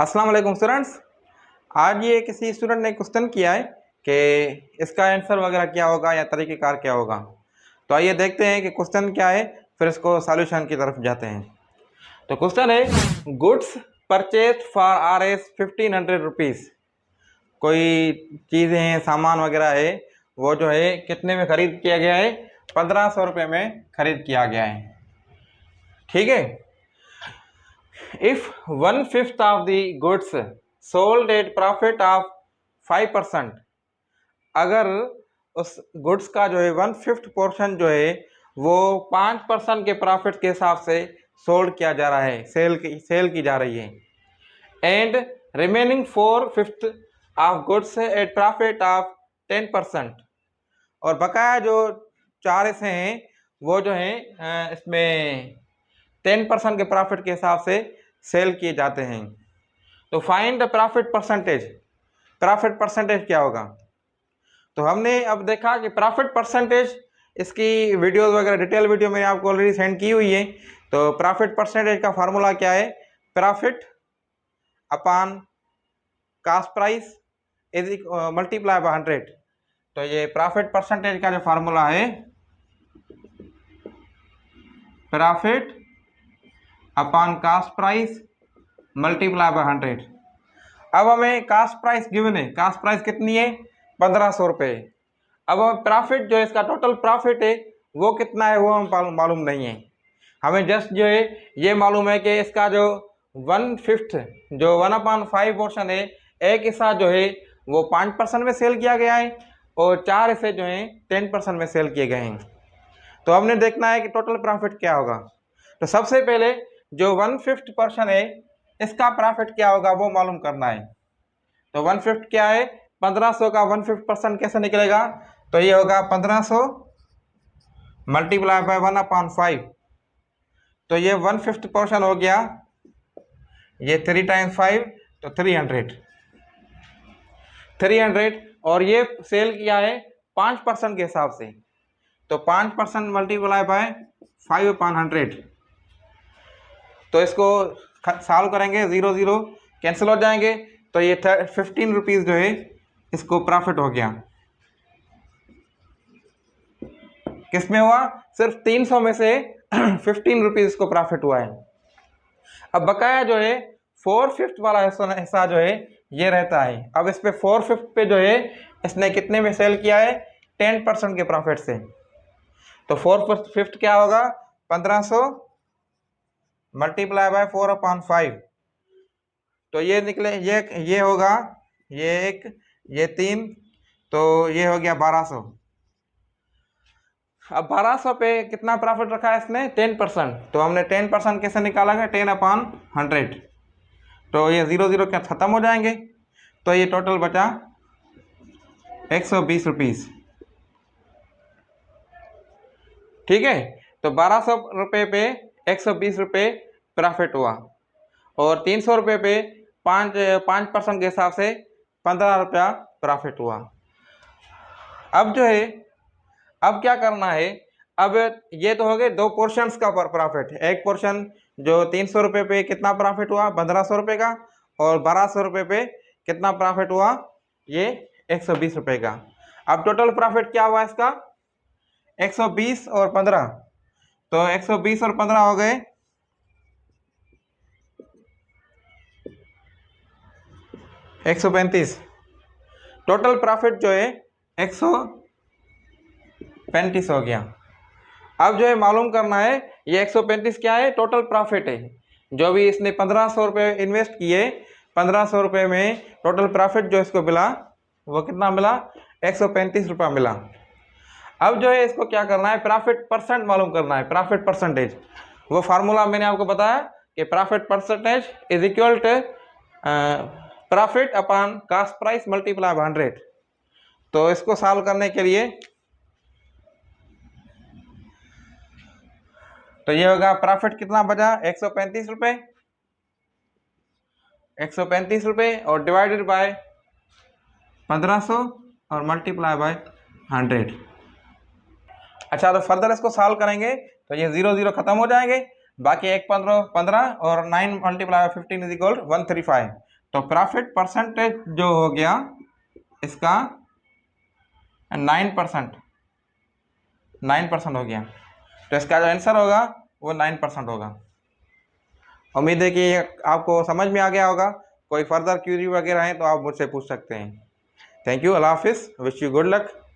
अस्सलाम वालेकुम स्टूडेंट्स। आज ये किसी स्टूडेंट ने क्वेश्चन किया है कि इसका आंसर वगैरह क्या होगा या तरीक़ेकार क्या होगा। तो आइए देखते हैं कि क्वेश्चन क्या है, फिर इसको सॉल्यूशन की तरफ जाते हैं। तो क्वेश्चन है goods purchase for Rs 1500 rupees. कोई चीज़ें हैं, सामान वगैरह है, वो जो है कितने में ख़रीद किया गया है? 1500 रुपये में ख़रीद किया गया है। ठीक है। If 1/5 of the goods sold at profit of 5%, अगर उस गुड्स का जो है 1/5 पोर्शन जो है वो 5% के प्रॉफिट के हिसाब से सोल्ड किया जा रहा है, सेल की जा रही है, and remaining 4/5 of goods at profit of 10%, और बकाया जो 4 हिस्से हैं वो जो है इसमें 10% के प्रॉफिट के हिसाब से सेल किए जाते हैं। तो find the profit percentage. Profit percentage क्या होगा? तो हमने अब देखा कि प्रॉफिट परसेंटेज, इसकी वीडियोस वगैरह डिटेल वीडियो मैंने आपको ऑलरेडी सेंड की हुई है। तो प्रॉफिट परसेंटेज का फार्मूला क्या है? Profit upon cost price is multiply by 100। तो ये प्रॉफिट परसेंटेज का जो फार्मूला है, profit upon cost price multiply by 100। अब हमें कॉस्ट प्राइस गिवन है, कॉस्ट प्राइस कितनी है? 1500 रुपये। अब हमें प्रॉफिट जो है, इसका टोटल प्रॉफिट है वो कितना है वो हमें मालूम नहीं है। हमें जस्ट जो है ये मालूम है कि इसका जो 1/5 जो 1/5 पोर्शन है, एक हिस्सा जो है वो 5% में सेल किया गया है और 4 हिस्से जो हैं 10% में सेल किए गए हैं। तो हमने देखना है कि टोटल प्रॉफिट क्या होगा। तो सबसे पहले जो 1/5 पोर्शन है इसका प्रॉफिट क्या होगा वो मालूम करना है। तो 1/5 क्या है? 1500 का 1/5% कैसे निकलेगा? तो ये होगा 1500 मल्टीप्लाई बाय 1/5। तो ये 1/5 पोर्शन हो गया, ये 3 × 5 तो 300, और ये सेल किया है 5% के हिसाब से। तो 5% मल्टीप्लाई बाय 5/100। तो इसको सॉल्व करेंगे, 0 0 कैंसिल हो जाएंगे। तो ये 15 रुपीज़ जो है इसको प्रॉफिट हो गया। किस में हुआ? सिर्फ 300 में से 15 रुपीज़ को प्रॉफिट हुआ है। अब बकाया जो है 4/5 वाला हिस्सा जो है ये रहता है। अब इस पे 4/5 पे जो है इसने कितने में सेल किया है? 10% के प्रॉफिट से। तो 4/5 क्या होगा? 1500 मल्टीप्लाई बाय 4/5। तो ये निकले, ये होगा, ये 1, ये 3, तो ये हो गया 1200। अब 1200 पे कितना प्रॉफिट रखा है इसने? 10%। तो हमने 10% कैसे निकाला है? 10/100। तो ये 0 0 क्या ख़त्म हो जाएंगे। तो ये टोटल बचा 120 रुपीज़। ठीक है। तो 1200 रुपये पे 120 रुपये प्रॉफिट हुआ, और 300 रुपये पे 5% के हिसाब से 15 रुपया प्रॉफिट हुआ। अब जो है, अब क्या करना है? अब ये तो हो गए दो पोर्शंस का प्रॉफिट। एक पोर्शन जो 300 रुपये पे कितना प्रॉफिट हुआ? 1500 रुपये का, और 1200 रुपये पे कितना प्रॉफिट हुआ? ये 120 रुपये का। अब टोटल प्रॉफिट क्या हुआ इसका? 120 और 15। तो 120 और 15 हो गए 135। टोटल प्रॉफिट जो है 135 हो गया। अब जो है मालूम करना है ये 135 क्या है? टोटल प्रॉफिट है। जो भी इसने 1500 रुपये इन्वेस्ट किए, 1500 रुपये में टोटल प्रॉफिट जो इसको मिला वो कितना मिला? 135 रुपया मिला। अब जो है इसको क्या करना है? प्रॉफिट परसेंट मालूम करना है, प्रॉफिट परसेंटेज। वो फार्मूला मैंने आपको बताया कि profit percentage is equal to profit upon cost price multiply by 100। तो इसको सॉल्व करने के लिए तो ये होगा, प्रॉफिट कितना बचा? 135 रुपये, 135 रुपये, और डिवाइडेड बाय 1500 और मल्टीप्लाई बाय 100। अच्छा, तो फर्दर इसको सॉल्व करेंगे तो ये 0 0 खत्म हो जाएंगे। बाकी 1 15 15 और 9 मल्टीप्लाई बाय 15 इज इक्वल 135। तो प्रॉफिट परसेंटेज जो हो गया इसका 9%, 9% हो गया। तो इसका जो आंसर होगा वो 9% होगा। उम्मीद है कि आपको समझ में आ गया होगा। कोई फर्दर क्यूरी वगैरह है तो आप मुझसे पूछ सकते हैं। थैंक यू, अल्लाह हाफिज़, विश यू गुड लक।